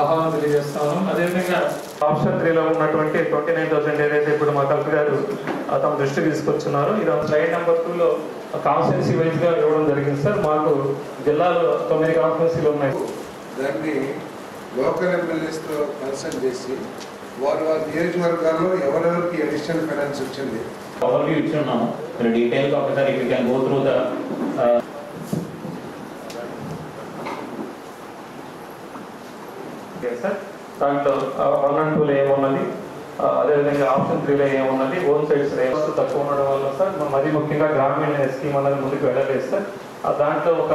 ఆహ్వానం తెలియజేస్తాను. అదేవిధంగా ఆప్షన్ 3లో ఉన్నటువంటి 29,000 ఏదైతే ఇప్పుడు మా కలెక్టర్ గారు తమ దృష్టికి తీసుకొచ్చున్నారు. ఇది స్లైడ్ నెంబర్ 2లో కాన్స్టిట్యున్సీ వైజ్ గా ఇవ్వడం జరిగింది సార్. మాకు జిల్లాలో 9 కాన్స్టిట్యున్సీలు ఉన్నాయి. దాన్ని లోకల్ ఎమ్మెల్యేస్తో కన్సల్ట్ చేసి వారి నియోజకవర్గాల్లో ఎవరెవరికి అడిషనల్ ఫైనాన్స్ వచ్చింది ఓవర్వ్యూ ఇచ్చి ఉన్నాము. డీటెయిల్గా ఒకసారి you can go through the sir. దాంట్లో 1 and 2లో ఏమున్నది, అదేవిధంగా ఆప్షన్ 3లో ఏమున్నది, ఓన్ సైడ్స్ రేవస్తు తక్కువ ఉండడం వల్ల సార్ మరీ ముఖ్యంగా గ్రామీణ స్కీమ్ అన్నది ముందుకు వెళ్ళలేదు సార్. దాంట్లో ఒక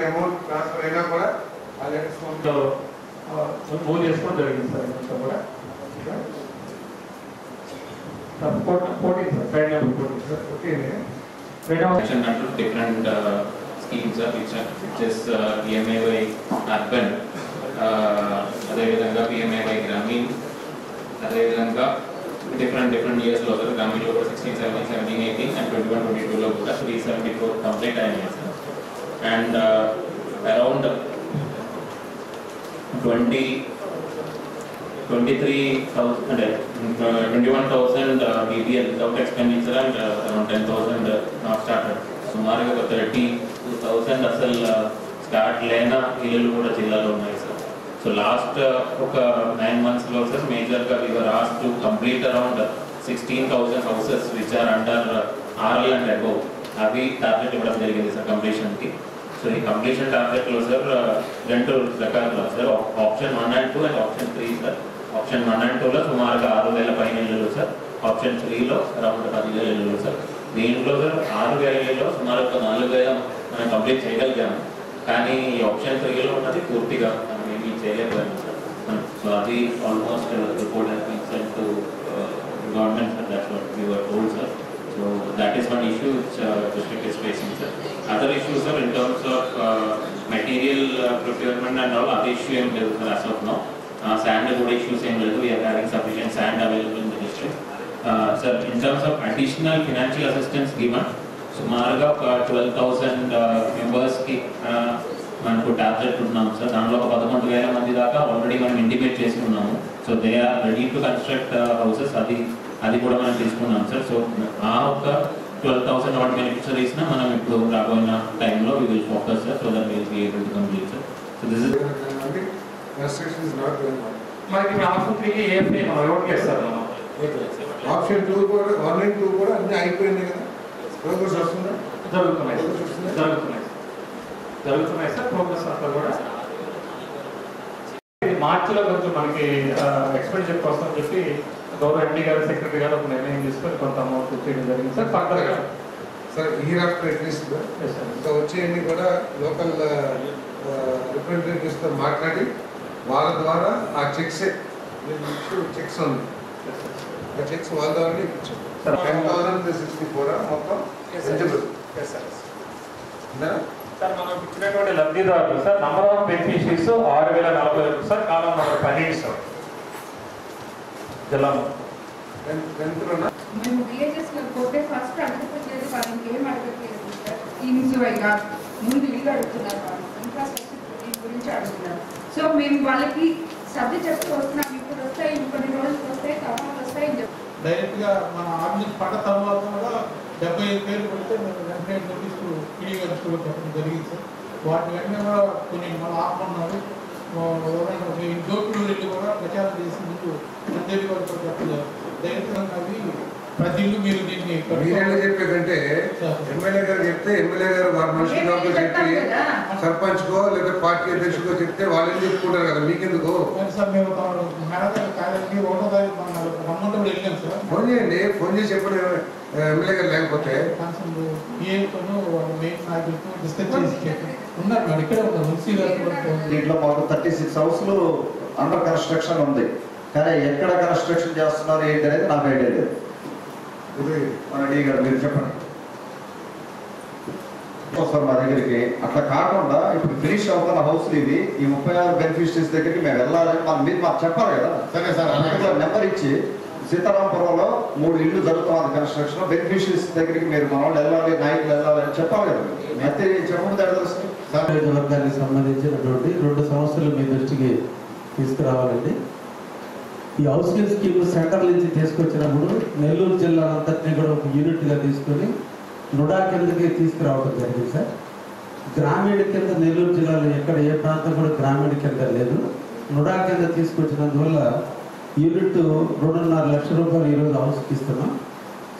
అమౌంట్ ట్రాన్స్ఫర్ అయినా కూడా మూవ్ చేసుకోవడం జరిగింది సార్. ఇంట్లో కూడా 14 sir, side number 14 sir. Different schemes which is PMAY urban, అదేవిధంగా PMAY గ్రామీణ్, అదేవిధంగా డిఫరెంట్ ఇయర్స్లో సార్. గ్రామీణ్లో కూడా 16, 17, 18 and 21, 22లో కూడా 374 కంప్లీట్ అయినాయి సార్. అండ్ అరౌండ్ 23,000 అంటే 21,000 BBL without expenditure and around 10,000 not started. సుమారుగా ఒక 32,000 అసలు స్టార్ట్ లేన ఇల్లులు కూడా జిల్లాలో ఉన్నాయి సార్. సో లాస్ట్ ఒక 9 monthsలో సార్ మేజర్గా we were asked to complete around 16,000 houses which are under RL and above. అవి టార్గెట్ ఇవ్వడం జరిగింది సార్ కంప్లీషన్కి. సో ఈ కంప్లీషన్ టార్గెట్లో సార్ 2 రకాలు sir, option 1 and 2 and option 3 sir. Option 1 and 2లో సుమారుగా 6,000 పైన ఇల్లులు సార్. ఆప్షన్ 3లో అరౌండ్ 10,000 ఇల్లులు సార్. దీంట్లో సార్ 6,000లో సుమారు ఒక 4,000 మనం కంప్లీట్ చేయగలిగాము. కానీ ఈ ఆప్షన్ 3లో ఉన్నది పూర్తిగా మనం ఏమీ చేయలేకపోయాము సార్. సో అది almost report has been sent to government sir. That's what we were told sir. So that is one issue which district is facing sir. Other issues sir in terms of material procurement and all, other issue em ledu sir as of now. Sand good issues em ledu. We are having sufficient sand available in the district. Sir, in terms of additional financial assistance given, సుమారుగా ఒక 12,000 members కి మనకు target ఉన్నాం sir. దాంట్లో ఒక 11,000 మంది దాకా already మనం ఇంటిమేట్ చేసుకున్నాము. So they are ready to construct houses. అది కూడా మనం తీసుకున్నాం సార్. సో ఆ ఒక 12,000 వాటి బెనిఫిషరీస్ని మనం ఇప్పుడు రాబోయిన టైంలో we will focus sir. So that will be able to complete sir. So this is construction is not going on. మనకి ఆప్షన్ 3కి ఏఎఫ్ఏ మనం ఎవరికి చేస్తారు? ఆప్షన్ 2 కూడా 1 and 2 కూడా అన్ని అయిపోయింది కదా. ప్రోగ్రెస్ వస్తుందా? జరుగుతున్నాయి సార్. ప్రోగ్రెస్ అంతా కూడా మార్చిలో కొంచెం మనకి ఎక్స్పెండిచర్ కోసం అని చెప్పి గౌరవ ఎండి గారు, సెక్రటరీ గారు ఒక నిర్ణయం తీసుకొని కొంత అమౌంట్ చేయడం జరిగింది సార్. ఫర్దర్గా సార్ ఇయర్ ఆఫ్టర్ అట్లీస్ట్ ఇంకా వచ్చేయండి కూడా లోకల్ రిప్రజెంటేటివ్స్తో మాట్లాడి వాళ్ళ ద్వారా ఆ చెక్స్ ఉంది, ఆ చెక్స్ వాళ్ళ ద్వారా ఇప్పించాం. 10,064 మొత్తం సార్ మనం ఇచ్చినటువంటి లబ్ధిదారులు sir number of beneficiaries 6,040 sir. Column number 12 sir. జిల్లాలో మేము విలేజెస్లో పోతే ఫస్ట్ అడగట్లేదు వాళ్ళు, ఇంకేం అడగట్లేదు సార్. స్కీమ్స్ వైగా ముందు ఇల్లు అడుగుతున్నారు, వాళ్ళు ఇన్ఫ్రాస్ట్రక్చర్ గురించి అడుగుతున్నారు. సో మేము వాళ్ళకి సర్ది చెప్తూ వస్తున్నాం. ఇప్పుడు వస్తాయి, ఇంకొన్ని రోజులు వస్తాయి, తర్వాత వస్తాయి అని చెప్తాం. డైరెక్ట్గా మన ఆర్డినెన్స్ పడ్డ తర్వాత కూడా 75 పేర్లు పడితే మేము వెంటనే నోటీసు పీడీ గారు చెప్పడం జరిగింది సార్. వాటి వెంటనే కూడా కొన్ని మనం ఆపమన్నారు. ఎవరైనా డోర్ వెళ్ళి కూడా ప్రచారం చేసి ముందు ప్రత్యేక వారితో చెప్పలేదు. డైరెక్ట్గా అవి ప్రతి ఇల్లు మీరు దీన్ని మీరేలా చెప్పేదంటే ఎమ్మెల్యే గారు చెప్తే ఎమ్మెల్యే గారు వారి మనుషులు చెప్పి సర్పంచ్కో లేదా పార్టీ అధ్యక్షుడికో చెప్తే వాళ్ళు ఏం చెప్పుకుంటారు కదా, మీకెందుకు? సార్ మేము మేడం కార్యాలయానికి 1వ తారీఖు రమ్మంటే కూడా వెళ్ళాం సార్. ఫోన్ చేయండి, ఫోన్ చేసి ఎప్పుడు ఎమ్మెల్యే గారు లేకపోతే మెయిన్ నాయకులతో డిస్కస్ చేసి ఉన్నారు. మేడం ఇక్కడే ఉన్నారు. దీంట్లో మాకు 36 హౌస్లు అండర్ కన్స్ట్రక్షన్ ఉంది. కానీ ఎక్కడ కన్స్ట్రక్షన్ చేస్తున్నారు ఏంటి అనేది నాకు ఐడియా లేదు. మన డీ గారు మీరు చెప్పండి సార్ మా దగ్గరికి. అట్లా కాకుండా ఇప్పుడు ఫినిష్ అవుతున్న హౌస్లు ఇవి, ఈ 36 బెనిఫిషరీస్ దగ్గరికి మేము వెళ్ళాలని మీరు మాకు చెప్పాలి కదా. సరే సార్, నెంబర్ ఇచ్చి సీతారాంపురంలో 3 ఇళ్ళు జరుగుతుంది కన్స్ట్రక్షన్. బెనిఫిషరీస్ దగ్గరికి మీరు మన వాళ్ళు వెళ్ళాలి, నాయకులు వెళ్ళాలి అని చెప్పాలి కదా. అయితే చెప్పకుండా తెలుసు వర్గానికి సంబంధించినటువంటి 2 సమస్యలు మీ దృష్టికి తీసుకురావాలండి. ఈ హౌసింగ్ స్కీమ్ సెంటర్ నుంచి తీసుకొచ్చినప్పుడు నెల్లూరు జిల్లా అంతటినీ కూడా ఒక యూనిట్గా తీసుకొని నుడా కిందకి తీసుకురావడం జరిగింది సార్. గ్రామీణ కింద నెల్లూరు జిల్లాలో ఎక్కడ ఏ ప్రాంతం కూడా గ్రామీణ కింద లేదు. నుడా కింద తీసుకొచ్చినందువల్ల యూనిట్ 2.5 లక్షల రూపాయలు ఈరోజు హౌస్కి ఇస్తున్నాం.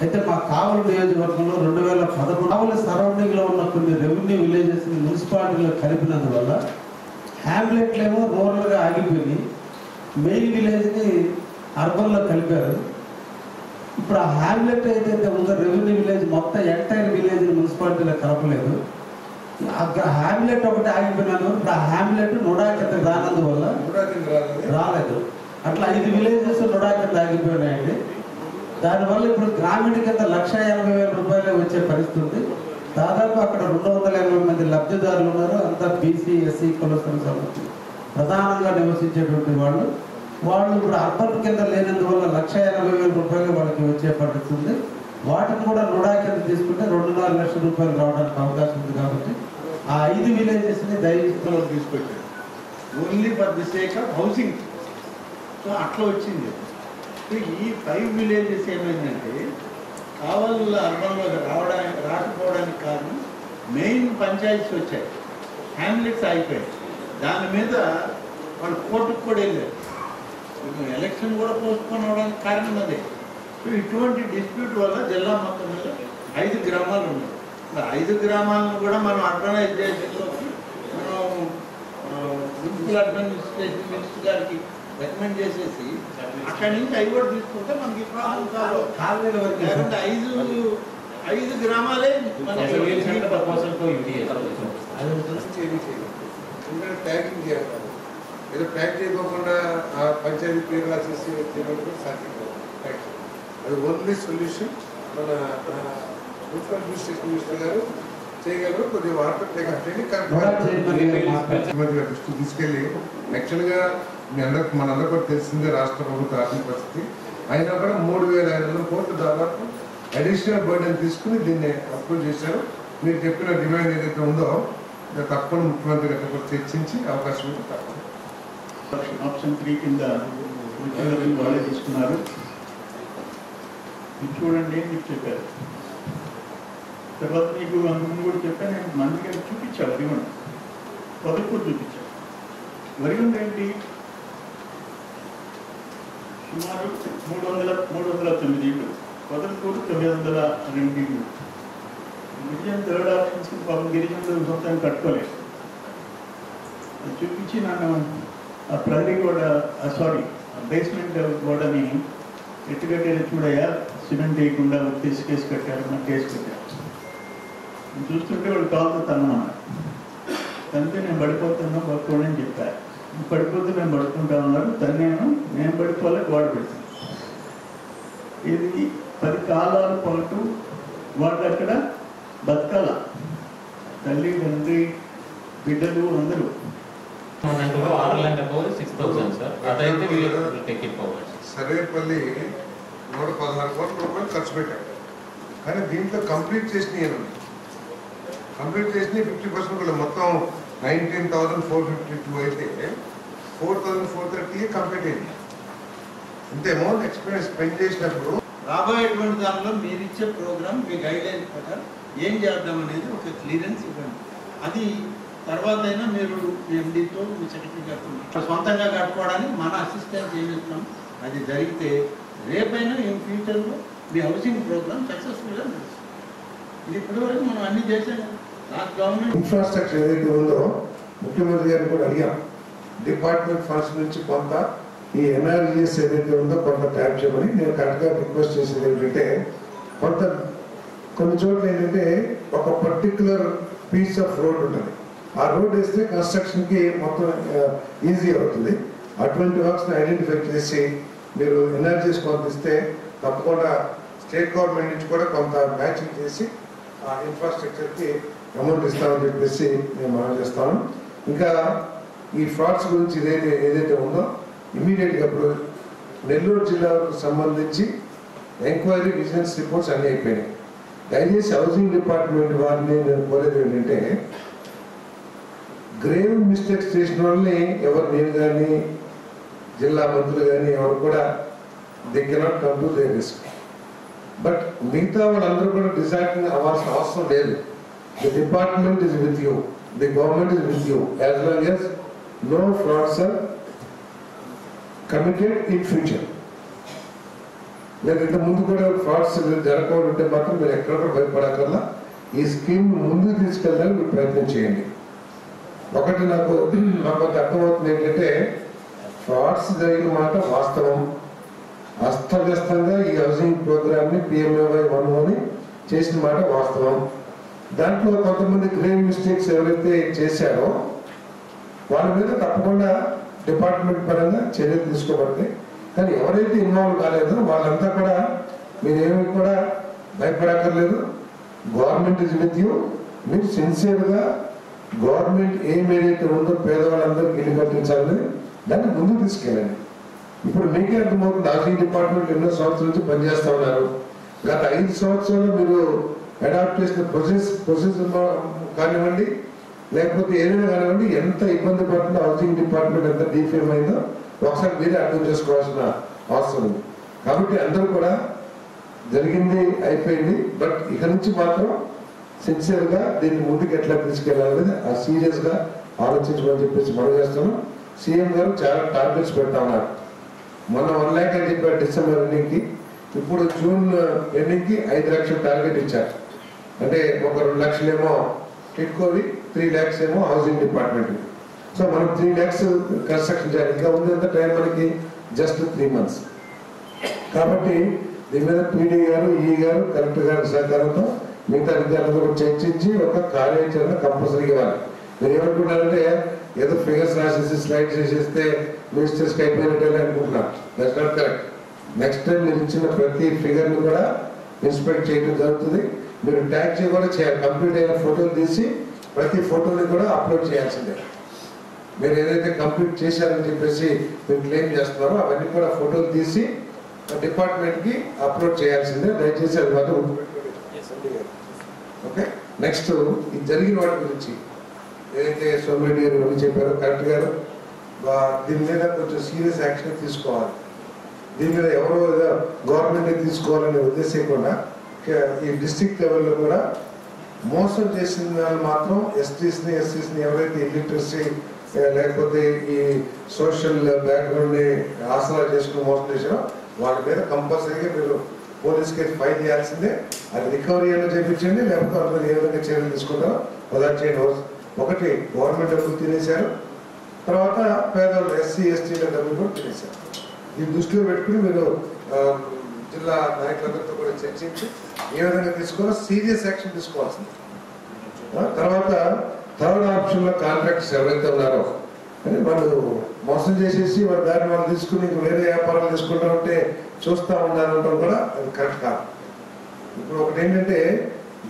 అయితే మా కావలి నియోజకవర్గంలో 2011 కావలి సరౌండింగ్లో ఉన్న కొన్ని రెవెన్యూ విలేజెస్ని మున్సిపాలిటీలో కలిపినందువల్ల హ్యామ్లెట్లేమో రూరల్గా ఆగిపోయి మెయిన్ విలేజ్ని అర్బన్లో కలిపారు. ఇప్పుడు ఆ హ్యామ్లెట్ ఏదైతే ఉందో రెవెన్యూ విలేజ్ మొత్తం ఎంటైర్ విలేజ్ని మున్సిపాలిటీలో కలపలేదు. హ్యామ్లెట్ ఒకటి ఆగిపోయినాను. ఇప్పుడు ఆ హ్యామ్లెట్ నుడా కింద రానందువల్ల రాలేదు. అట్లా 5 విలేజెస్ నుడా కింద ఆగిపోయినాయండి. దానివల్ల ఇప్పుడు గ్రామీణ కింద 1,80,000 రూపాయలు వచ్చే పరిస్థితి ఉంది. దాదాపు అక్కడ 280 మంది లబ్ధిదారులు ఉన్నారు. అంతా బీసీ ఎస్సీ కులస్తులకు సంబంధించి ప్రధానంగా నివసించేటువంటి వాళ్ళు ఇప్పుడు అర్బన్ కింద లేనందువల్ల 1,80,000 రూపాయలు వాళ్ళకి వచ్చే పరిస్థితి ఉంది. వాటిని కూడా నుడా కింద తీసుకుంటే 2.5 లక్షల రూపాయలు రావడానికి అవకాశం ఉంది. కాబట్టి ఆ 5 విలేజెస్ని దయచేసి తీసుకొచ్చారు only for the sake of housing. So అట్లా వచ్చింది. ఈ 5 విలేజెస్ ఏమైందంటే కావలి అర్బన్లో రాకపోవడానికి కారణం మెయిన్ పంచాయతీస్ వచ్చాయి, హ్యామ్లెట్స్ అయిపోయాయి. దాని మీద వాళ్ళు కోర్టుకు కూడా వెళ్ళారు. ఎలక్షన్ కూడా పోస్ట్పోన్ అవడానికి కారణం అదే. సో ఇటువంటి డిస్ప్యూట్ వల్ల జిల్లా మొత్తం మీద 5 గ్రామాలు ఉన్నాయి. 5 గ్రామాలను కూడా మనం అర్బనైజేషన్లోకి మనం మున్సిపల్ అడ్మినిస్ట్రేషన్ మినిస్టర్ గారికి రికమెండ్ చేసేసి అక్కడి నుంచి 5 కూడా తీసుకుంటే మనకి ప్రాబ్లం కాదు. లేకుంటే 5 గ్రామాలే ట్యాగింగ్ చేయాలి. ఏదో ట్యాగ్ చేయకోకుండా ఆ పంచాయతీ పేరు రాసేసి వచ్చేటప్పుడు సాధ్యం. అది ఓన్లీ సొల్యూషన్ మన మున్సిపల్ అడ్మినిస్ట్రేషన్ మినిస్టర్ గారు చేయగలరు. కొద్దిగా వాటర్ దృష్టికి తీసుకెళ్ళి యాక్చువల్గా మనందరూ కూడా తెలిసిందే రాష్ట్ర ప్రభుత్వ ఆర్థిక పరిస్థితి. అయినా కూడా 3,500 కోట్లు దాదాపు అడిషనల్ బర్డెన్ తీసుకుని దీన్ని అప్రూవ్ చేశారు. మీరు చెప్పిన డిమాండ్ ఏదైతే ఉందో తప్పకుండా ముఖ్యమంత్రి గారితో కూడా చర్చించి అవకాశం ఉంది. తప్పకుండా ఆప్షన్ 3 కింద వాళ్ళే తీసుకున్నారు. ఇది చూడండి అని చెప్పారు. తర్వాత మీకు అంతకుముందు కూడా చెప్పాను, నేను మంది గారికి చూపించాను. వరిగొండ పొదకూరు చూపించాను. వరిగొండ ఏంటి సుమారు 309 ఇళ్ళు, పొదకూరు 902 ఇళ్ళు. గిరిజన థర్డ్ ఆప్షన్స్ పాపం గిరిజనులు సొంతంగా కట్టుకోలేదు. అది చూపించి నన్ను ఆ ప్రహరీ కూడా బేస్మెంట్ గోడని ఎట్టుకట్టేది చూడయ్యా, సిమెంట్ వేయకుండా కేసు కట్టారు, నాకు కేసు కట్టారు. చూస్తుంటే వాడు కాలుతో తన్నమాట. తంతే నేను పడిపోతున్నా పడుకోడని చెప్పారు. పడిపోతే నేను పడుకుంటా ఉన్నారు. నేను పడిపోలే గోడ పెడతాను. ఇది 10 కాలాల పాటు వాళ్ళు అక్కడ బతకాల, తల్లి తండ్రి బిడ్డలు అందరూ. సర్వేపల్లి 116 కోట్ల రూపాయలు ఖర్చు పెట్టాడు. కానీ దీంట్లో కంప్లీట్ చేసినవి కంప్లీట్ చేసినవి 50% కూడా మొత్తం 19,452 అయితే 4,430 కంప్లీట్ అయింది. ఇంత అమౌంట్ ఎక్స్పీరియన్స్ స్పెండ్ చేసినప్పుడు రాబోయేటువంటి దానిలో మీరు ఇచ్చే ప్రోగ్రామ్ మీ గైడ్లైన్స్ ప్రకారం ఏం చేద్దాం అనేది ఒక క్లియరెన్స్ ఇవ్వండి. అది తర్వాత అయినా మీరు ఎండీతో మీ సెక్రటరీ గారితో సొంతంగా కట్టుకోవడానికి మన అసిస్టెంట్ ఏం చేస్తున్నాం. అది జరిగితే రేపైనా ఈ ఫ్యూచర్లో మీ హౌసింగ్ ప్రోగ్రామ్ సక్సెస్ఫుల్గా నడుస్తుంది. ఇది ఇప్పటివరకు మనం అన్ని చేసాం. లాస్ట్ గవర్నమెంట్ ఇన్ఫ్రాస్ట్రక్చర్ ఏదైతే ఉందో ముఖ్యమంత్రి గారిని కూడా అడిగాం. డిపార్ట్మెంట్ ఫండ్స్ నుంచి కొంత ఈ ఎన్ఆర్జీఎస్ ఏదైతే ఉందో కొంత ట్యాప్ చేయమని నేను కరెక్ట్గా రిక్వెస్ట్ చేసేది ఏంటంటే, కొన్ని చోట్ల ఏంటంటే ఒక పర్టికులర్ పీస్ ఆఫ్ రోడ్ ఉంటుంది. ఆ రోడ్ వేస్తే కన్స్ట్రక్షన్కి మొత్తం ఈజీ అవుతుంది. అటువంటి వర్క్స్ని ఐడెంటిఫై చేసి మీరు ఎన్ఆర్జీఎస్ కొంత ఇస్తే తప్పకుండా స్టేట్ గవర్నమెంట్ నుంచి కూడా కొంత మ్యాచింగ్ చేసి ఆ ఇన్ఫ్రాస్ట్రక్చర్కి అమౌంట్ ఇస్తామని చెప్పేసి నేను మనం చేస్తాను. ఇంకా ఈ ఫ్రాడ్స్ గురించి ఏదైతే ఉందో ఇమీడియట్గా ఇప్పుడు నెల్లూరు జిల్లాకు సంబంధించి ఎంక్వైరీ విజిలెన్స్ రిపోర్ట్స్ అన్నీ అయిపోయినాయి. దయచేసి హౌసింగ్ డిపార్ట్మెంట్ వారిని నేను కోరేది ఏంటంటే, గ్రేవ్ మిస్టేక్స్ చేసిన వాళ్ళని ఎవరు, నేను కానీ జిల్లా మంత్రులు కానీ ఎవరు కూడా they cannot come to their risk. But మిగతా వాళ్ళందరూ కూడా డిజాస్టర్ అవ్వాల్సిన అవసరం లేదు. The department is with you, the government is with you as long as no frauds are committed in future. లేదు ఇంత ముందు కూడా ఫ్రాడ్స్ జరగకుండా ఉంటే మాత్రం మీరు ఎక్కడ కూడా భయపడకల్లా ఈ స్కీమ్ ముందుకు తీసుకెళ్ళడానికి మీరు ప్రయత్నం చేయండి. ఒకటి నాకు కొంత అర్థమవుతుంది ఏంటంటే, ఫ్రాడ్స్ జరిగిన మాట వాస్తవం. అస్తవ్యస్తంగా ఈ హౌసింగ్ ప్రోగ్రామ్ని PMAY 1 చేసిన మాట వాస్తవం. దాంట్లో కొంతమంది గ్రేవ్ మిస్టేక్స్ ఎవరైతే చేశారో వాళ్ళ మీద తప్పకుండా డిపార్ట్మెంట్ పరంగా చర్యలు తీసుకోబడతాయి. కానీ ఎవరైతే ఇన్వాల్వ్ కాలేదో వాళ్ళంతా కూడా మీరేమి కూడా భయపడక్కర్లేదు. Government is with you. మీరు సిన్సియర్గా గవర్నమెంట్ ఏదైతే ఉందో పేదవాళ్ళందరికీ ఇల్లు కట్టించాలని దాన్ని ముందుకు తీసుకెళ్ళండి. ఇప్పుడు మీకే అర్థమవుతుంది, హౌసింగ్ డిపార్ట్మెంట్ ఎన్నో సంవత్సరాల నుంచి పనిచేస్తూ ఉన్నారు. గత 5 సంవత్సరాలు మీరు అడాప్ట్ చేసిన ప్రొసెస్ కానివ్వండి, లేకపోతే ఏదైనా కానివ్వండి, ఎంత ఇబ్బంది పడుతుందో హౌసింగ్ డిపార్ట్మెంట్ ఎంత డీఫేమ్ అయిందో ఒకసారి మీరే అర్థం చేసుకోవాల్సిన అవసరం ఉంది. కాబట్టి అందరూ కూడా జరిగింది అయిపోయింది, బట్ ఇక నుంచి మాత్రం సిన్సియర్గా దీన్ని ముందుకు ఎట్లా తీసుకెళ్ళాలనేది సీరియస్గా ఆలోచించమని చెప్పేసి మనం చేస్తాను. సీఎం గారు చాలా టార్గెట్స్ పెడతా ఉన్నారు. మొన్న 1 lakh అని చెప్పారు డిసెంబర్ ఎండింగ్కి, ఇప్పుడు జూన్ ఎండింగ్కి 5 లక్షల టార్గెట్ ఇచ్చారు. అంటే ఒక 2 లక్షలేమో టిడ్కోవి, 3 lakhs ఏమో హౌసింగ్ డిపార్ట్మెంట్. సో మనం 3 lakhs కన్స్ట్రక్షన్ చేయాలి. ఇంకా ఉంది ఎంత టైం మనకి, జస్ట్ 3 months. కాబట్టి దీని మీద PD గారు, గారు, కలెక్టర్ గారి సహకారంతో మిగతా అధికారులతో చర్చించి ఒక కార్యాచరణ కంపల్సరీ ఇవ్వాలి. మీరు ఏమనుకుంటారంటే ఏదో ఫిగర్స్ రాసేసి స్లైడ్స్ చేసేస్తే మినిస్టర్స్కి అయిపోయినట్టు అనుకుంటున్నారు. That's not correct. Next time మీరు ఇచ్చిన ప్రతి ఫిగర్ని కూడా ఇన్స్పెక్ట్ చేయడం జరుగుతుంది. మీరు ట్యాగ్ కూడా చేయాలి. కంప్లీట్ అయిన ఫోటోలు తీసి ప్రతి ఫోటోని కూడా అప్లోడ్ చేయాల్సిందే. మీరు ఏదైతే కంప్లీట్ చేశారని చెప్పేసి మీరు క్లెయిమ్ చేస్తున్నారో అవన్నీ కూడా ఫోటోలు తీసి డిపార్ట్మెంట్కి అప్లోడ్ చేయాల్సిందే. దయచేసి అది మాత్రం ఓకే. నెక్స్ట్ ఇది జరిగిన వాటి గురించి ఏదైతే సోమిరెడ్డి గారు ఇవన్నీ చెప్పారో కరెక్ట్ గారు, దీని మీద కొంచెం సీరియస్ యాక్షన్ తీసుకోవాలి. దీని మీద ఎవరో గవర్నమెంట్ తీసుకోవాలనే ఉద్దేశం ఈ డిస్ట్రిక్ట్ లెవెల్లో కూడా మోసం చేసిన వాళ్ళు మాత్రం ఎస్సీస్ని ఎవరైతే ఇల్లిటరసీ లేకపోతే ఈ సోషల్ బ్యాక్గ్రౌండ్ని ఆసరా చేసుకుని మోసం చేశారో వాళ్ళ మీద కంపల్సరీగా మీరు పోలీస్ కేసు ఫైల్ చేయాల్సిందే. అది రికవరీ అయినా చేయించండి, లేకపోతే వాళ్ళ మీద ఏ విధంగా చర్యలు తీసుకుంటారో అదాట్ చేయండి. ఒకటి గవర్నమెంట్ డబ్బులు తినేశారు, తర్వాత పేదవాళ్ళు SC/STల డబ్బులు కూడా తినేశారు. ఈ దృష్టిలో పెట్టుకుని మీరు జిల్లా నాయకులందరితో కూడా చర్చించి ఏ విధంగా తీసుకోవాలో సీరియస్ యాక్షన్ తీసుకోవాల్సింది. తర్వాత థర్డ్ ఆప్షన్లో కాంట్రాక్టర్స్ ఎవరైతే ఉన్నారో అని వాళ్ళు మోసం చేసేసి వాళ్ళ దారిని వాళ్ళు తీసుకుని వేరే వ్యాపారాలు తీసుకుంటామంటే చూస్తూ ఉన్నారంటాం కూడా అది కరెక్ట్ కాదు. ఇప్పుడు ఒకటి ఏంటంటే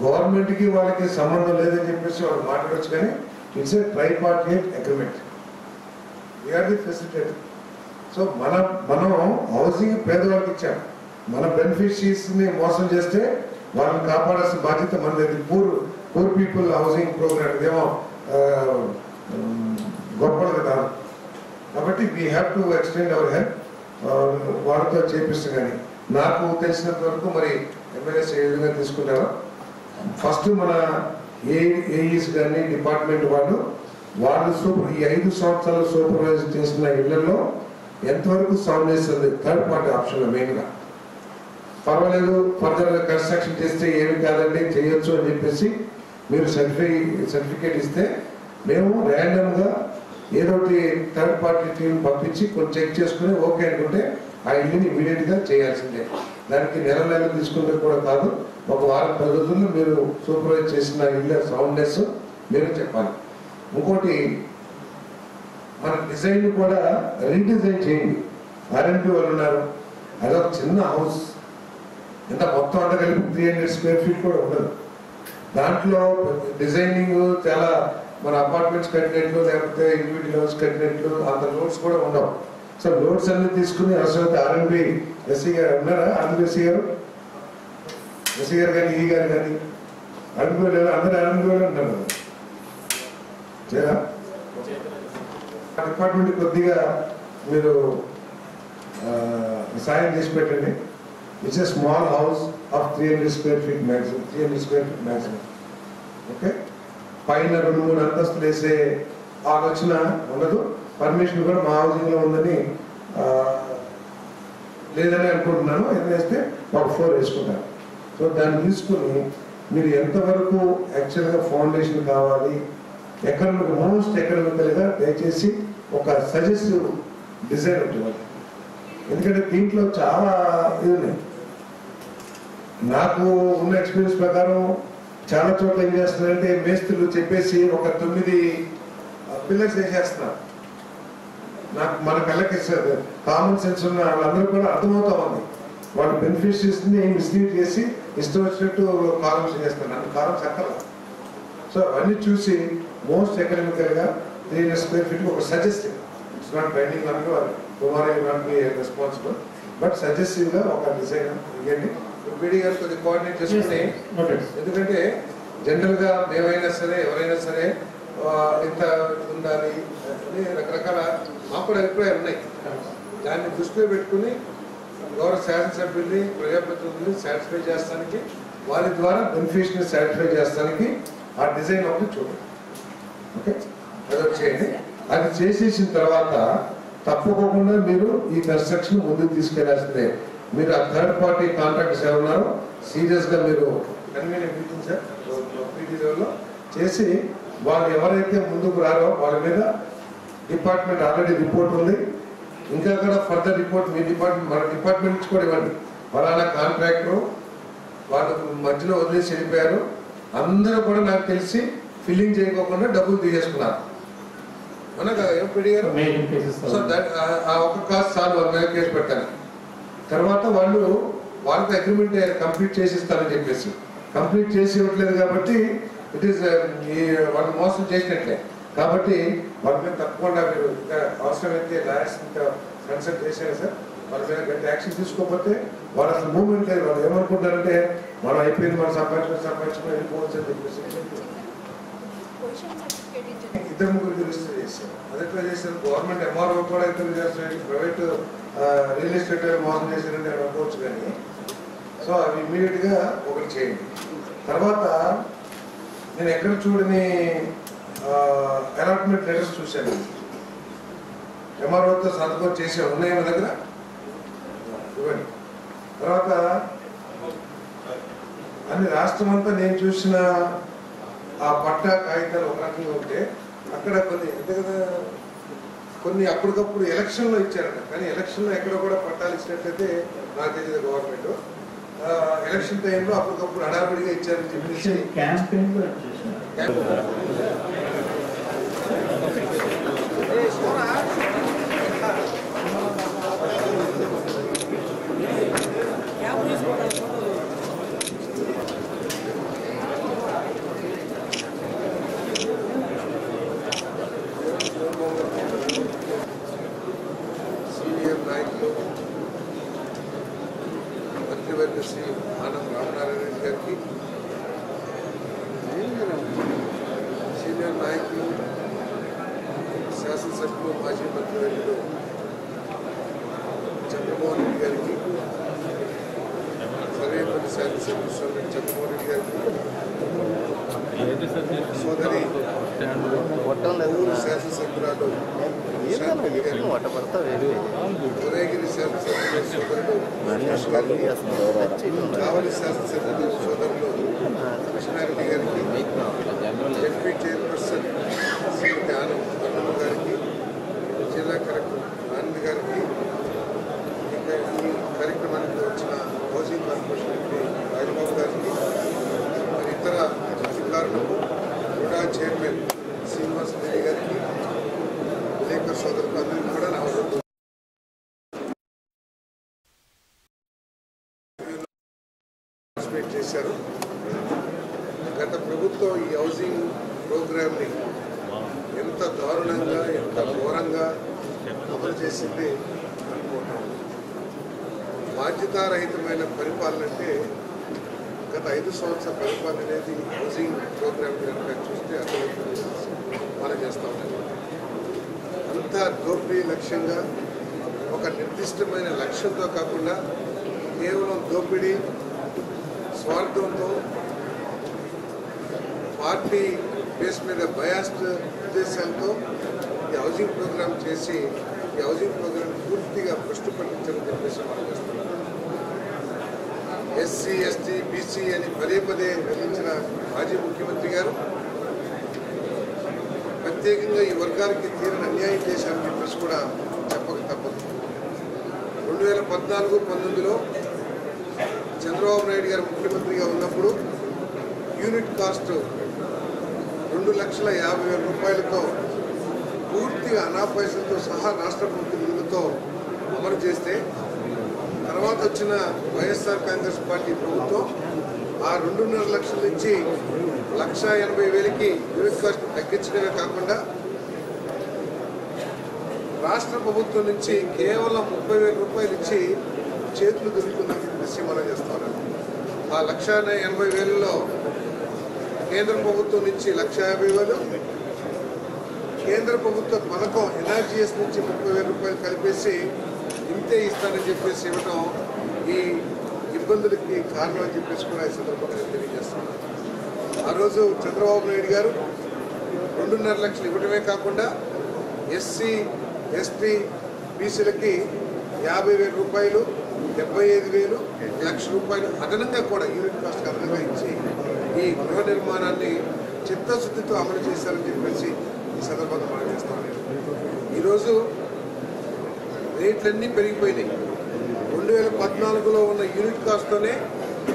గవర్నమెంట్కి వాళ్ళకి సంబంధం లేదని చెప్పేసి వాళ్ళు మాట్లాడచ్చు, కానీ it's a tripartite agreement. We are the facilitator. So మనం హౌసింగ్ పేదవాళ్ళకి ఇచ్చాం. మన బెనిఫిషరీస్ని మోసం చేస్తే వాళ్ళని కాపాడాల్సిన బాధ్యత మనది. పూర్ పీపుల్ హౌసింగ్ ప్రోగ్రామ్ ఇదేమో గొప్పది కాదు. కాబట్టి we have to extend our help వాళ్ళతో చేపిస్తాం. కానీ నాకు తెలిసినంత వరకు మరి ఎమ్మెల్యేస్ ఏ విధంగా తీసుకుంటారో ఫస్ట్ మన ఏఈస్ కానీ డిపార్ట్మెంట్ వాళ్ళు ఈ 5 సంవత్సరాలు సూపర్వైజ్ చేసిన ఇళ్లలో ఎంతవరకు సౌండ్ చేస్తుంది థర్డ్ పార్టీ ఆప్షన్లో మెయిన్గా పర్వాలేదు, ఫర్దర్ కన్స్ట్రక్షన్ చేస్తే ఏమి కాదండి చేయొచ్చు అని చెప్పేసి మీరు సర్టిఫికేట్ ఇస్తే మేము ర్యాండమ్గా ఏదోటి థర్డ్ పార్టీ టీం పంపించి కొంచెం చెక్ చేసుకుని ఓకే అనుకుంటే ఆ ఇల్లుని ఇమీడియట్గా చేయాల్సిందే. దానికి నెలలు తీసుకుంటే కూడా కాదు, ఒక వారం 10 రోజుల్లో మీరు సూపర్వైజ్ చేసిన ఇల్లు సౌండ్నెస్ మీరు చెప్పాలి. ఇంకోటి మన డిజైన్ కూడా రీడిజైన్ చేయండి. R&B వాళ్ళు ఉన్నారు, అదొక చిన్న హౌస్, ఎంత మొత్తం అంతా కలిపి 300 square feet కూడా ఉండదు. దాంట్లో డిజైనింగ్ చాలా మన అపార్ట్మెంట్స్ కట్టినట్లు లేకపోతే ఇండివిజువల్ హౌస్ కట్టినట్లు అంత రోడ్స్ కూడా ఉండవు. సో నోట్స్ అన్ని తీసుకుని అవసరమైతే ఆర్ఎండ్బి ఎస్సీ గారు ఉన్నారా? ఆర్ఎండ్బి ఎస్సీ గారు కానీ ఈ గారు కానీ ఆర్ఎండ్బి లేదు, అందరూ ఆర్ఎండ్బిలో ఉన్నారు. డిపార్ట్మెంట్ కొద్దిగా మీరు సాయం చేసి పెట్టండి. It's a small house of 300 square feet maximum, 300 square feet maximum. Okay, పైన 2-3 అంతస్తులు వేసే ఆలోచన ఉండదు. పర్మిషన్ కూడా మా హౌసింగ్ లో ఉందని లేదని అనుకుంటున్నాను. ఏం వేస్తే ఒక 4 వేసుకుంటాను. సో దాన్ని తీసుకుని మీరు ఎంతవరకు యాక్చువల్గా ఫౌండేషన్ కావాలి, ఎకనామిక్ మోస్ట్ ఎకనామికల్గా దయచేసి ఒక సజెస్టివ్ డిజైన్ ఉంటుంది. ఎందుకంటే దీంట్లో చాలా ఇది ఉన్నాయి. నాకు ఉన్న ఎక్స్పీరియన్స్ ప్రకారం చాలా చోట్ల ఏం చేస్తున్నారంటే మేస్త్రులు చెప్పేసి ఒక 9 పిల్లర్స్ వేసేస్తున్నారు. నాకు మన కళ్ళకి కామన్ సెన్స్ ఉన్న వాళ్ళందరూ కూడా అర్థమవుతా ఉంది. వాళ్ళ బెనిఫిషరీస్ ని మిస్లీడ్ చేసి ఇష్టం వచ్చినట్టు కాలమ్స్ చేస్తున్నారు. కాలమ్స్ అక్కర్ల. సో అవన్నీ చూసి మోస్ట్ ఎకనామికల్ గా 300 square feet ఒక సజెస్టివ్, ఇట్స్ నాట్ బైండింగ్ నాకు tomorrow you not be responsible, but suggestive గా ఒక డిజైన్ ఇవ్వండి. పీడీ గారు కొద్దిగా కోఆర్డినేట్ చేసుకుని, ఎందుకంటే జనరల్ గా మేమైనా సరే ఎవరైనా సరే ఇంత ఉండాలి అని రకరకాల మాకు కూడా అభిప్రాయాలు ఉన్నాయి. దాన్ని దృష్టిలో పెట్టుకుని గౌరవ శాసనసభ్యుల్ని ప్రజాప్రతినిధుల్ని సాటిస్ఫై చేస్తానికి, వారి ద్వారా బెనిఫిషియర్ని సాటిస్ఫై చేస్తానికి ఆ డిజైన్ ఒకటి చూడండి. ఓకే, అదొకటి చేయండి. అది చేసేసిన తర్వాత తప్పకుండా మీరు ఈ కన్స్ట్రక్షన్ ముందుకు తీసుకెళ్లాల్సిందే. మీరు ఆ థర్డ్ పార్టీ కాంట్రాక్టర్స్ ఎవరున్నారో సీరియస్ గా మీరు కన్వీనియంట్ మీటింగ్ సార్ పీడీ లెవెల్లో చేసి వాళ్ళు ఎవరైతే ముందుకు రారో వాళ్ళ మీద డిపార్ట్మెంట్ ఆల్రెడీ రిపోర్ట్ ఉంది. ఇంకా కూడా ఫర్దర్ రిపోర్ట్ మీ డిపార్ట్మెంట్ మన డిపార్ట్మెంట్ నుంచి కూడా ఇవ్వండి. ఫలానా కాంట్రాక్టర్ వాళ్ళు మధ్యలో వదిలేసి వెళ్ళిపోయారు, అందరూ కూడా నాకు తెలిసి ఫిల్లింగ్ చేయకోకుండా డబ్బులు తీసేసుకున్నారు. మనకు పీడీ గారు సో ఆ ఒక్క కాస్ట్ చాలు వాళ్ళ మీద కేసు పెట్టాను. తర్వాత వాళ్ళకి అగ్రిమెంట్ కంప్లీట్ చేసిస్తానని చెప్పేసి కంప్లీట్ చేసి ఇవ్వట్లేదు. కాబట్టి ఇట్ ఈస్ వాళ్ళు మోసం చేసినట్లే. కాబట్టి వాళ్ళ మీద తప్పకుండా మీరు ఇంకా అవసరమైతే లాయర్స్ కన్సల్ట్ చేశారు సార్. వాళ్ళ మీద గట్టి యాక్షన్ తీసుకోకపోతే వాళ్ళు అసలు మూవ్మెంట్ లేదు. వాళ్ళు ఏమనుకుంటారంటే మనం అయిపోయింది, మనం సంపాదించుకుని వెళ్ళిపోవచ్చు అని చెప్పేసి 2-3 రిజిస్టర్ చేశారు. అది ఎట్లా చేశారు? గవర్నమెంట్ ఎంఆర్ఓ కూడా ఇద్దరు చేస్తారు, ప్రైవేట్ రియల్ ఎస్టేట్ మోసం చేశారంటే అనుకోవచ్చు. కానీ సో అవి ఇమీడియట్ గా ఒకటి చేయండి. తర్వాత నేను ఎక్కడ చూడని అలాట్మెంట్ లెటర్స్ చూశాను. ఎంఆర్ఓతో సంతకం చేసే ఉన్నాయి మన దగ్గర, ఇవ్వండి. తర్వాత అన్ని రాష్ట్రం అంతా నేను చూసిన ఆ పట్టా కాగితాలు ఒక రకంగా ఉంటే అక్కడ కొన్ని అప్పటికప్పుడు ఎలక్షన్లో ఇచ్చారట. కానీ ఎలక్షన్లో ఎక్కడ కూడా పట్టాలు ఇచ్చినట్లయితే నాకు తెలియదు. గవర్నమెంట్ ఎలక్షన్ టైంలో అప్పటికప్పుడు హడావిడిగా ఇచ్చారని చెప్పేసి సీనియర్ నాయకులు మంత్రివర్గ శ్రీ ఆనం రామనారాయణ రెడ్డి గారికి, సీనియర్ నాయకులు శాసనసభ్యులు మాజీ మంత్రివర్యులు చంద్రమోహన్ రెడ్డి గారికి, సర్వేపల్లి శాసనసభ్యులు స్వామి చంద్రమోహన్ రెడ్డి గారికి, సోదరి శాసనసభ్యురాలు ఉదయగిరి శాసనసభ్యులు సోదరులు కావలి శాసనసభ్యులు సోదరులు కృష్ణారెడ్డి గారికి, ఎంపీ చైర్పర్సన్ శ్రీమతి ఆనం అన్నమ్మ గారికి, జిల్లా కలెక్టర్ ఆనంద్ గారికి, ఇంకా ఈ కార్యక్రమానికి వచ్చిన హౌసింగ్ కార్పొరేషన్ రాజబాబు గారికి, మరి ఇతర అధికారులకు, కూడా చైర్మన్ శ్రీనివాస రెడ్డి గారికి, విలేకరు సోదరులకు అందరికీ కూడా నా పార్టిసిపేట్ చేశారు. గత ప్రభుత్వం ఈ హౌసింగ్ ప్రోగ్రామ్ని ఎంత దారుణంగా, ఎంత ఘోరంగా అమలు చేసింది అనుకుంటాం. బాధ్యతారహితమైన పరిపాలన అంటే గత 5 సంవత్సరాల పరిపాలన అనేది హౌసింగ్ ప్రోగ్రామ్ కనుక చూస్తే అర్థమవుతుంది. మనం చేస్తూ ఉన్నాం అంతా దోపిడీ లక్ష్యంగా ఒక నిర్దిష్టమైన లక్ష్యంతో కాకుండా కేవలం దోపిడీ స్వార్థంతో పార్టీ బేస్ మీద బయాస్డ్ ఉద్దేశాలతో ఈ హౌసింగ్ ప్రోగ్రామ్ చేసి ఈ హౌసింగ్ ప్రోగ్రామ్ పూర్తిగా భ్రష్టు పట్టించాలని చెప్పేసి మనం చేస్తున్నాం. ఎస్సీ ఎస్టీ బీసీ అని పదే పదే వెల్లించిన మాజీ ముఖ్యమంత్రి గారు ప్రత్యేకంగా ఈ వర్గానికి తీరని అన్యాయం చేశారని చెప్పేసి కూడా చెప్పక తప్పదు. 2014-19లో చంద్రబాబు నాయుడు గారు ముఖ్యమంత్రిగా ఉన్నప్పుడు యూనిట్ కాస్ట్ 2,50,000 రూపాయలతో పూర్తిగా అనాపైసలతో సహా రాష్ట్ర ప్రభుత్వ నిధులతో అమలు చేస్తే తర్వాత వచ్చిన వైఎస్ఆర్ కాంగ్రెస్ పార్టీ ప్రభుత్వం ఆ 2.5 లక్షల నుంచి 1,80,000కి యూనిట్ కాస్ట్ తగ్గించడమే కాకుండా రాష్ట్ర ప్రభుత్వం నుంచి కేవలం 30,000 రూపాయలు ఇచ్చి చేతులు దొరుకుతుందని చెప్పేసి మనం చేస్తాం. ఆ 1,80,000లో కేంద్ర ప్రభుత్వం నుంచి 1,50,000, కేంద్ర ప్రభుత్వ పథకం ఎన్ఆర్జీఎస్ నుంచి 30,000 రూపాయలు కలిపేసి ఇంతే ఇస్తానని చెప్పేసి ఇవ్వడం ఈ ఇబ్బందులకి కారణం అని చెప్పేసి కూడా ఈ సందర్భంగా తెలియజేస్తున్నాను. ఆ రోజు చంద్రబాబు నాయుడు గారు 2.5 లక్షలు ఇవ్వడమే కాకుండా ఎస్సీ ఎస్టీ బీసీలకి 50,000 రూపాయలు, 75,000, 1,00,000 రూపాయలు అదనంగా కూడా యూనిట్ కాస్ట్ అదనంగా ఇచ్చి ఈ గృహ నిర్మాణాన్ని చిత్తశుద్ధితో అమలు చేశారని చెప్పేసి ఈ సందర్భంగా మనం చేస్తాం. ఈరోజు రేట్లన్నీ పెరిగిపోయినాయి. 2014లో ఉన్న యూనిట్ కాస్ట్తోనే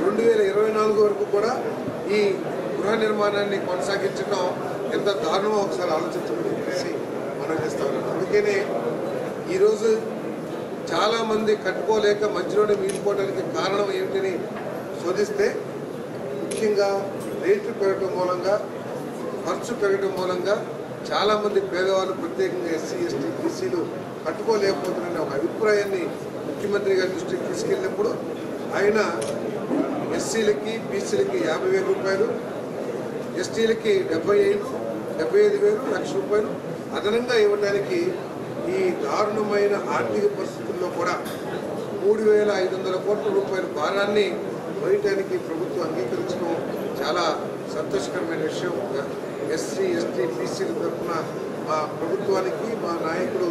2024 వరకు కూడా ఈ గృహ నిర్మాణాన్ని కొనసాగించడం ఎంత దారుణమో ఒకసారి ఆలోచించమని చెప్పేసి మనం చేస్తా ఉన్నాం. అందుకనే ఈరోజు చాలామంది కట్టుకోలేక మధ్యలోనే మిగిలిపోవడానికి కారణం ఏమిటని శోధిస్తే ముఖ్యంగా రేట్లు పెరగడం మూలంగా, ఖర్చు పెరగడం మూలంగా చాలామంది పేదవాళ్ళు ప్రత్యేకంగా ఎస్సీ ఎస్టీ బీసీలు కట్టుకోలేకపోతున్నారనే ఒక అభిప్రాయాన్ని ముఖ్యమంత్రి గారి దృష్టికి తీసుకెళ్ళినప్పుడు ఆయన ఎస్సీలకి బీసీలకి 50,000 రూపాయలు, ఎస్టీలకి 75,000, 1,00,000 రూపాయలు అదనంగా ఇవ్వడానికి ఈ దారుణమైన ఆర్థిక పరిస్థితుల్లో కూడా 3,500 కోట్ల రూపాయల భారాన్ని వేయటానికి ప్రభుత్వం అంగీకరించడం చాలా సంతోషకరమైన విషయం. ఎస్సీ ఎస్టీ బీసీల తరఫున మా ప్రభుత్వానికి మా నాయకుడు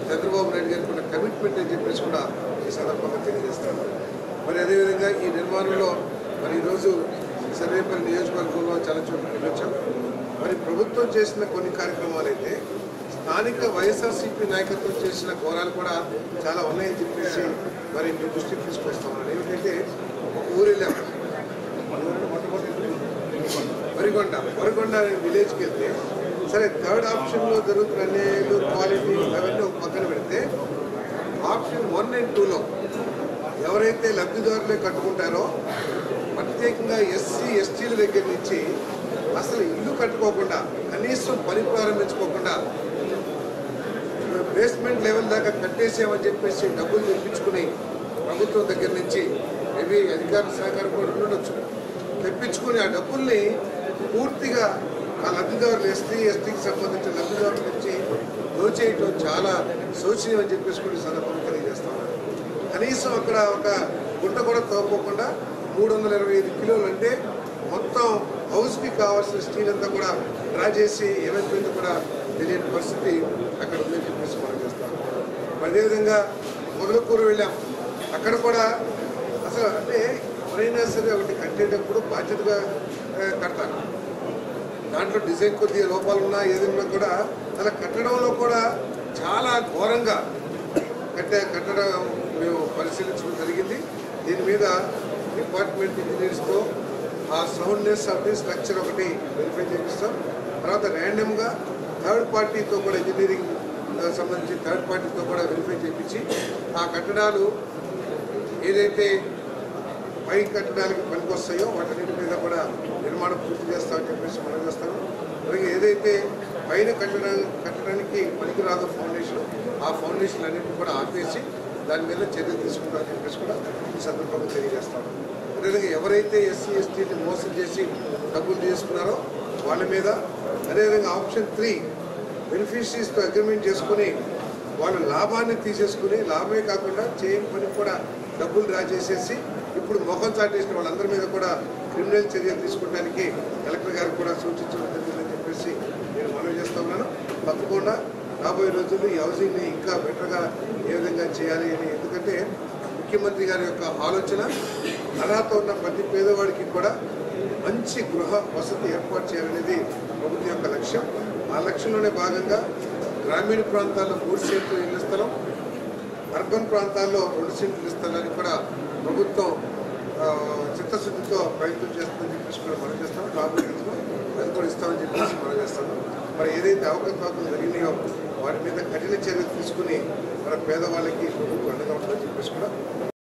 చంద్రబాబు నాయుడు గారికి ఉన్న కమిట్మెంట్ అని చెప్పేసి కూడా ఈ సందర్భంగా తెలియజేస్తాను. మరి అదేవిధంగా ఈ నిర్మాణంలో మరి ఈరోజు సర్వేపల్లి నియోజకవర్గంలో చాలా చోట్ల వెళ్ళొచ్చాం. మరి ప్రభుత్వం చేసిన కొన్ని కార్యక్రమాలు అయితే స్థానిక వైఎస్ఆర్సీపీ నాయకత్వం చేసిన ఘోరాలు కూడా చాలా ఉన్నాయని చెప్పేసి మరి మీ దృష్టికి తీసుకొస్తామన్నాను. ఏమిటంటే ఒక ఊరు వెళ్ళాం, వరిగొండ విలేజ్కి వెళ్తే సరే థర్డ్ ఆప్షన్లో జరుగుతున్న అన్యాయాలు క్వాలిటీ అవన్నీ ఒక పక్కన పెడితే ఆప్షన్ 1 and 2లో ఎవరైతే లబ్ధిదారులే కట్టుకుంటారో ప్రత్యేకంగా ఎస్సీ ఎస్టీల దగ్గర నుంచి అసలు ఇల్లు కట్టుకోకుండా కనీసం పని ప్రారంభించుకోకుండా బేస్మెంట్ లెవెల్ దాకా కట్టేసామని చెప్పేసి డబ్బులు తెప్పించుకుని ప్రభుత్వం దగ్గర నుంచి మేబీ అధికారుల సహకారం కూడా ఉండొచ్చు, తెప్పించుకుని ఆ డబ్బుల్ని పూర్తిగా ఆ లబ్ధిదారులు ఎస్టీకి సంబంధించిన లబ్ధిదారుల నుంచి దోచేయటం చాలా శోచనీయం అని చెప్పేసి కూడా సందర్భంగా తెలియజేస్తాం. కనీసం అక్కడ ఒక గుంట కూడా తవ్వుకోకుండా 325 కిలోలు అంటే మొత్తం హౌస్కి కావాల్సిన స్టీల్ అంతా కూడా డ్రా చేసి ఏమైపోయిందో కూడా తెలియని పరిస్థితి అక్కడ ఉందని చెప్పేసి మనం చేస్తాం. అదేవిధంగా మొదలకూరు వెళ్ళాం, అక్కడ కూడా అసలు అంటే ఎవరైనా సరే ఒకటి కట్టేటప్పుడు బాధ్యతగా కడతారు. దాంట్లో డిజైన్ కొద్దిగా లోపాలు ఉన్నా ఏదైనా కూడా అలా కట్టడంలో కూడా చాలా ఘోరంగా కట్టడం మేము పరిశీలించడం జరిగింది. దీని మీద డిపార్ట్మెంట్ ఇంజనీర్స్తో ఆ సౌండ్నెస్ ఆఫ్ ది స్ట్రక్చర్ ఒకటి వెరిఫై చేపిస్తాం. తర్వాత ర్యాండమ్గా థర్డ్ పార్టీతో కూడా ఇంజనీరింగ్ సంబంధించి థర్డ్ పార్టీతో కూడా వెరిఫై చేయించి ఆ కట్టడాలు ఏదైతే పై కట్టడానికి పనికొస్తాయో వాటన్నిటి మీద కూడా నిర్మాణం పూర్తి చేస్తామని చెప్పేసి మనం చేస్తాము. అలాగే ఏదైతే పైన కట్టడానికి పనికిరాదు ఫౌండేషన్, ఆ ఫౌండేషన్ అన్నింటినీ కూడా ఆపేసి దాని మీద చర్యలు తీసుకుంటామని చెప్పేసి కూడా ఈ సందర్భంగా తెలియజేస్తాము. అదేవిధంగా ఎవరైతే ఎస్సీ ఎస్టీని మోసం చేసి డబ్బులు తీసుకున్నారో వాళ్ళ మీద, అదేవిధంగా ఆప్షన్ 3 బెనిఫిషరీస్తో అగ్రిమెంట్ చేసుకుని వాళ్ళ లాభాన్ని తీసేసుకుని, లాభమే కాకుండా చేయని పని కూడా డబ్బులు డ్రా చేసేసి ఇప్పుడు మొఖం చాటేసిన వాళ్ళందరి మీద కూడా క్రిమినల్ చర్యలు తీసుకోవడానికి కలెక్టర్ గారికి కూడా సూచించడం జరిగిందని చెప్పేసి నేను మనవి చేస్తా ఉన్నాను. తప్పకుండా రాబోయే రోజుల్లో ఈ హౌసింగ్ని ఇంకా బెటర్గా ఏ విధంగా చేయాలి అని, ఎందుకంటే ముఖ్యమంత్రి గారి యొక్క ఆలోచన అర్హత ఉన్న ప్రతి పేదవాడికి కూడా మంచి గృహ వసతి ఏర్పాటు చేయాలనేది ప్రభుత్వం యొక్క లక్ష్యం. ఆ లక్ష్యంలోనే భాగంగా గ్రామీణ ప్రాంతాల్లో 3 సెంట్లు ఇళ్ల స్థలం, అర్బన్ ప్రాంతాల్లో 2 సెంట్లు ఇళ్ల స్థలాన్ని కూడా ప్రభుత్వం చిత్తశుద్ధితో ప్రయత్నం చేస్తుందని చెప్పేసి కూడా మనం చేస్తాం. రాబోయే రోజుల్లో అది కూడా ఇస్తామని చెప్పేసి మనం చేస్తాము. మరి ఏదైతే అవకతవకలు జరిగినాయో వాటి మీద కఠిన చర్యలు తీసుకుని మన పేదవాళ్ళకి ప్రభుత్వం అండగా ఉంటుందని చెప్పేసి కూడా